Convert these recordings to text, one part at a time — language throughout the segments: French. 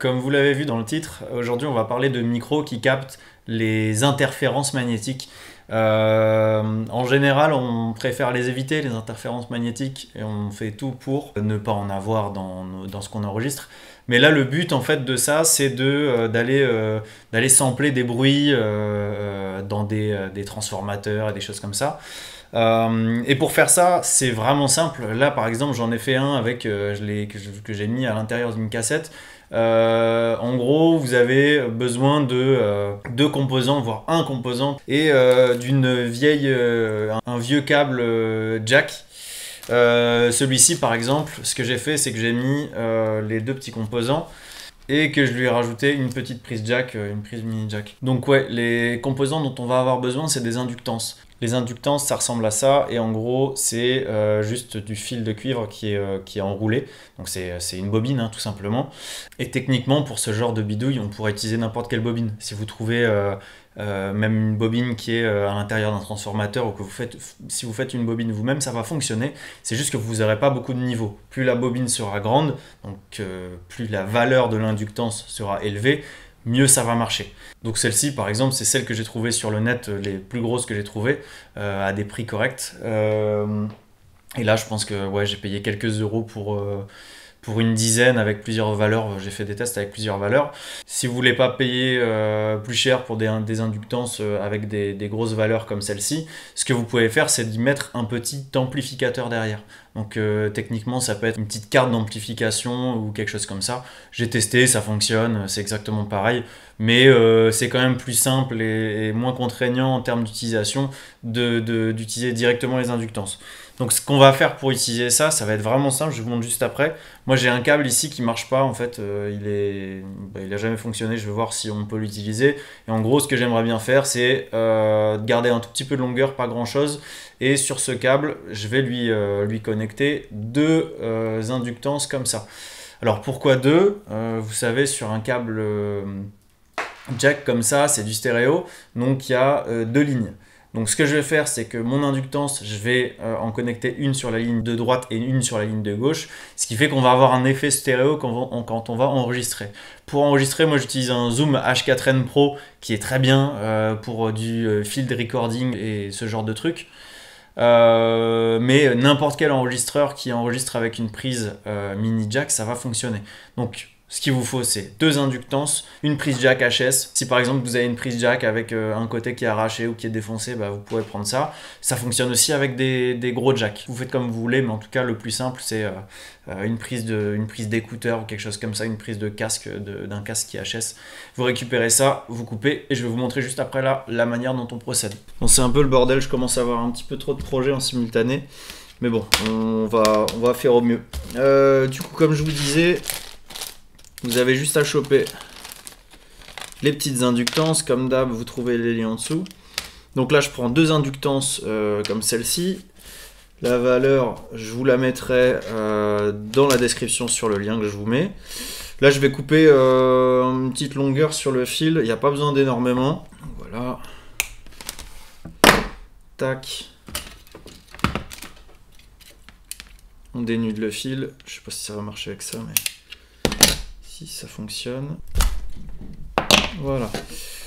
Comme vous l'avez vu dans le titre, aujourd'hui on va parler de micros qui captent les interférences magnétiques. En général, on préfère les éviter, les interférences magnétiques, et on fait tout pour ne pas en avoir dans ce qu'on enregistre. Mais là, le but en fait de ça, c'est d'aller sampler des bruits dans des transformateurs et des choses comme ça. Et pour faire ça, c'est vraiment simple. Là, par exemple, j'en ai fait un avec que j'ai mis à l'intérieur d'une cassette. En gros, vous avez besoin de deux composants, voire un composant, et un vieux câble jack. Celui-ci, par exemple, ce que j'ai fait, c'est que j'ai mis les deux petits composants et que je lui ai rajouté une petite prise jack, une prise mini jack. Donc ouais, les composants dont on va avoir besoin, c'est des inductances. Les inductances, ça ressemble à ça, et en gros, c'est juste du fil de cuivre qui est enroulé. Donc c'est une bobine, hein, tout simplement. Et techniquement, pour ce genre de bidouille, on pourrait utiliser n'importe quelle bobine. Si vous trouvez même une bobine qui est à l'intérieur d'un transformateur, ou si vous faites une bobine vous-même, ça va fonctionner. C'est juste que vous n'aurez pas beaucoup de niveaux. Plus la bobine sera grande, donc plus la valeur de l'inductance sera élevée, mieux ça va marcher. Donc celle-ci, par exemple, c'est celle que j'ai trouvée sur le net, les plus grosses que j'ai trouvées, à des prix corrects. Et là, je pense que ouais, j'ai payé quelques euros pour une dizaine avec plusieurs valeurs. J'ai fait des tests avec plusieurs valeurs. Si vous voulez pas payer plus cher pour des inductances avec des grosses valeurs comme celle-ci, ce que vous pouvez faire, c'est d'y mettre un petit amplificateur derrière. Donc techniquement, ça peut être une petite carte d'amplification ou quelque chose comme ça. J'ai testé, ça fonctionne, c'est exactement pareil. Mais c'est quand même plus simple et moins contraignant en termes d'utilisation d'utiliser directement les inductances. Donc ce qu'on va faire pour utiliser ça, ça va être vraiment simple, je vous montre juste après. Moi j'ai un câble ici qui marche pas en fait, il a jamais fonctionné, je vais voir si on peut l'utiliser. Et en gros ce que j'aimerais bien faire, c'est garder un tout petit peu de longueur, pas grand chose. Et sur ce câble, je vais lui connecter deux inductances comme ça. Alors pourquoi deux? Vous savez, sur un câble jack comme ça, c'est du stéréo, donc il y a deux lignes. Donc ce que je vais faire, c'est que mon inductance, je vais en connecter une sur la ligne de droite et une sur la ligne de gauche, ce qui fait qu'on va avoir un effet stéréo quand on va enregistrer. Pour enregistrer, moi j'utilise un Zoom H4n Pro qui est très bien pour du field recording et ce genre de trucs. Mais n'importe quel enregistreur qui enregistre avec une prise mini jack, ça va fonctionner. Donc ce qu'il vous faut, c'est deux inductances, une prise jack HS. Si par exemple vous avez une prise jack avec un côté qui est arraché ou qui est défoncé, bah, vous pourrez prendre ça. Ça fonctionne aussi avec des gros jacks. Vous faites comme vous voulez, mais en tout cas le plus simple, c'est une prise d'écouteur ou quelque chose comme ça, une prise de casque d'un casque qui est HS. Vous récupérez ça, vous coupez, et je vais vous montrer juste après là la manière dont on procède. Bon, c'est un peu le bordel, je commence à avoir un petit peu trop de projets en simultané. Mais bon, on va faire au mieux. Du coup, comme je vous disais, vous avez juste à choper les petites inductances. Comme d'hab, vous trouvez les liens en dessous. Donc là, je prends deux inductances comme celle-ci. La valeur, je vous la mettrai dans la description sur le lien que je vous mets. Là, je vais couper une petite longueur sur le fil. Il n'y a pas besoin d'énormément. Voilà. Tac. On dénude le fil. Je ne sais pas si ça va marcher avec ça, mais si ça fonctionne. Voilà.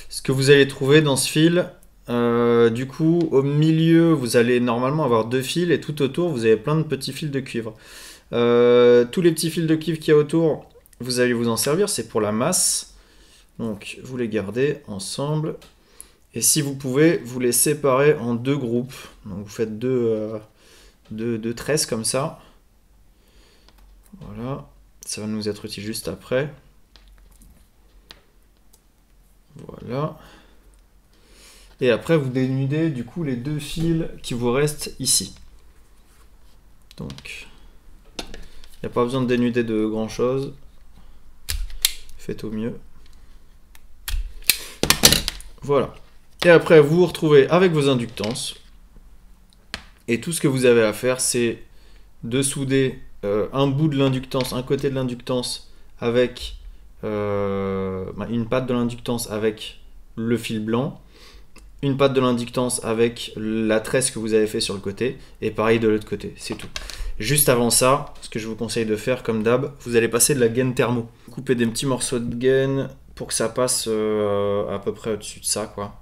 Ce que vous allez trouver dans ce fil, du coup, au milieu, vous allez normalement avoir deux fils et tout autour, vous avez plein de petits fils de cuivre. Tous les petits fils de cuivre qu'il y a autour, vous allez vous en servir, c'est pour la masse. Donc, vous les gardez ensemble. Et si vous pouvez, vous les séparer en deux groupes. Donc, vous faites deux tresses comme ça. Voilà. Ça va nous être utile juste après. Voilà. Et après, vous dénudez du coup les deux fils qui vous restent ici. Donc, il n'y a pas besoin de dénuder de grand chose. Faites au mieux. Voilà. Et après, vous vous retrouvez avec vos inductances. Et tout ce que vous avez à faire, c'est de souder un bout de l'inductance, un côté de l'inductance avec une patte de l'inductance avec le fil blanc, une patte de l'inductance avec la tresse que vous avez fait sur le côté, et pareil de l'autre côté, c'est tout. Juste avant ça, ce que je vous conseille de faire, comme d'hab, vous allez passer de la gaine thermo. Coupez des petits morceaux de gaine pour que ça passe à peu près au-dessus de ça, quoi.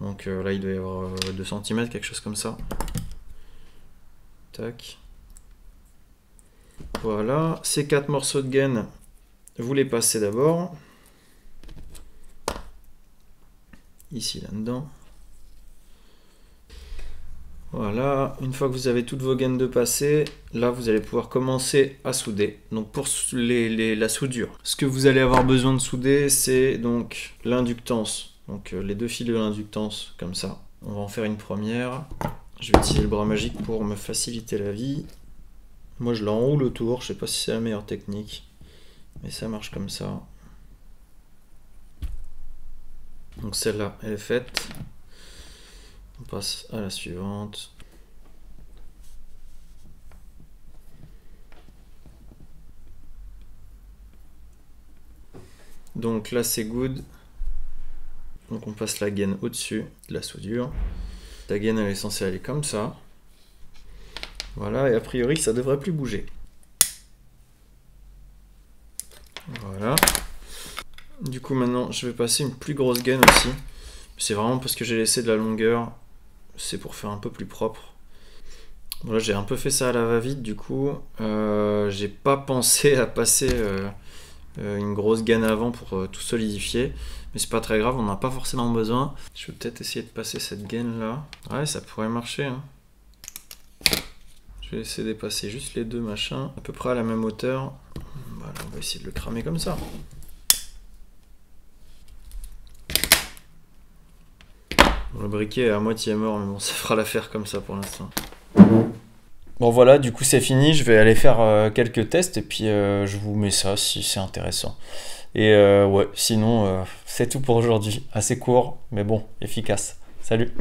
Donc là, il doit y avoir 2 cm, quelque chose comme ça. Tac. Voilà, ces 4 morceaux de gaine, vous les passez d'abord. Ici, là-dedans. Voilà, une fois que vous avez toutes vos gaines de passées, là vous allez pouvoir commencer à souder. Donc pour la soudure, ce que vous allez avoir besoin de souder, c'est donc l'inductance. Donc les 2 fils de l'inductance, comme ça. On va en faire une première. Je vais utiliser le bras magique pour me faciliter la vie. Moi je l'enroule autour, je sais pas si c'est la meilleure technique, mais ça marche comme ça. Donc celle-là, elle est faite. On passe à la suivante. Donc là c'est good. Donc on passe la gaine au-dessus de la soudure. La gaine elle est censée aller comme ça. Voilà, et a priori ça devrait plus bouger. Voilà. Du coup maintenant je vais passer une plus grosse gaine aussi. C'est vraiment parce que j'ai laissé de la longueur. C'est pour faire un peu plus propre. Voilà, j'ai un peu fait ça à la va-vite du coup. J'ai pas pensé à passer une grosse gaine avant pour tout solidifier. Mais c'est pas très grave, on n'a pas forcément besoin. Je vais peut-être essayer de passer cette gaine là. Ouais, ça pourrait marcher. Hein. Je vais essayer de passer juste les 2 machins à peu près à la même hauteur. Voilà, on va essayer de le cramer comme ça. Bon, le briquet est à moitié mort, mais bon, ça fera l'affaire comme ça pour l'instant. Bon voilà, du coup c'est fini, je vais aller faire quelques tests et puis je vous mets ça si c'est intéressant. Et ouais, sinon c'est tout pour aujourd'hui. Assez court, mais bon, efficace. Salut!